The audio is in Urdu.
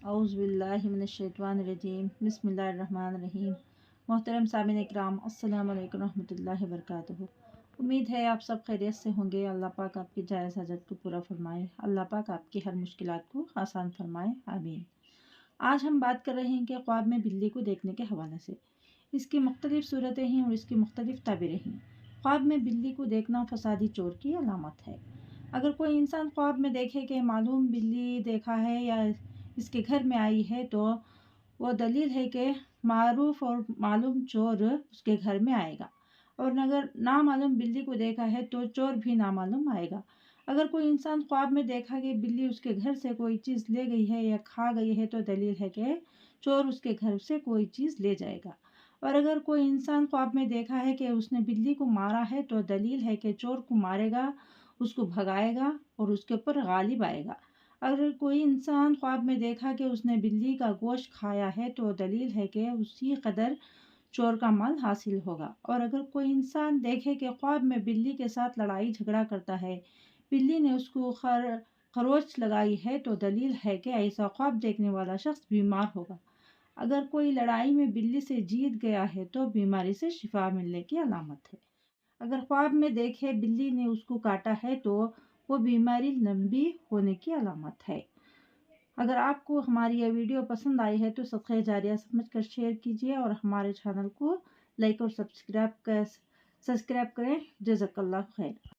اعوذ باللہ من الشیطان الرجیم بسم اللہ الرحمن الرحیم۔ محترم سامعین اکرام، السلام علیکم ورحمۃ اللہ وبرکاتہ۔ امید ہے آپ سب خیریت سے ہوں گے۔ اللہ پاک آپ کی جائز حاجت کو پورا فرمائے، اللہ پاک آپ کی ہر مشکلات کو آسان فرمائے، آمین۔ آج ہم بات کر رہے ہیں کہ خواب میں بلی کو دیکھنے کے حوالے سے اس کی مختلف صورتیں ہیں اور اس کی مختلف تعبیریں ہیں۔ خواب میں بلی کو دیکھنا فسادی چور کی علامت ہے۔ اگر کوئی انسان خواب میں دیکھے کہ معلوم بلی دیکھا ہے یا اس کے گھر میں آئی ہے تو وہ دلیل ہے کہ معروف اور معلوم چور اس کے گھر میں آئے گا، اور اگر نامعلوم بلی کو دیکھا ہے تو چور بھی نامعلوم آئے گا۔ اگر کوئی انسان خواب میں دیکھا کہ بلی اس کے گھر سے کوئی چیز لے گئی ہے یا کھا گئی ہے تو دلیل ہے کہ چور اس کے گھر سے کوئی چیز لے جائے گا۔ اور اگر کوئی انسان خواب میں دیکھا ہے کہ اس نے بلی کو مارا ہے تو دلیل ہے کہ چور کو مارے گا، اس کو بھگائے گا اور اس کے اوپر غالب آئے گا۔ اگر کوئی انسان خواب میں دیکھا کہ اس نے بلی کا گوشت کھایا ہے تو دلیل ہے کہ اسی قدر چور کا مال حاصل ہوگا۔ اور اگر کوئی انسان دیکھے کہ خواب میں بلی کے ساتھ لڑائی جھگڑا کرتا ہے، بلی نے اس کو خروچ لگائی ہے تو دلیل ہے کہ ایسا خواب دیکھنے والا شخص بیمار ہوگا۔ اگر کوئی لڑائی میں بلی سے جیت گیا ہے تو بیماری سے شفا ملنے کی علامت ہے۔ اگر خواب میں دیکھے بلی نے اس کو کاٹا ہے تو وہ بیماری لمبی ہونے کی علامت ہے۔ اگر آپ کو ہماری یہ ویڈیو پسند آئی ہے تو صدقہ جاریہ سمجھ کر شیئر کیجیے اور ہمارے چینل کو لائک اور سبسکرائب کریں۔ جزاک اللہ خیر۔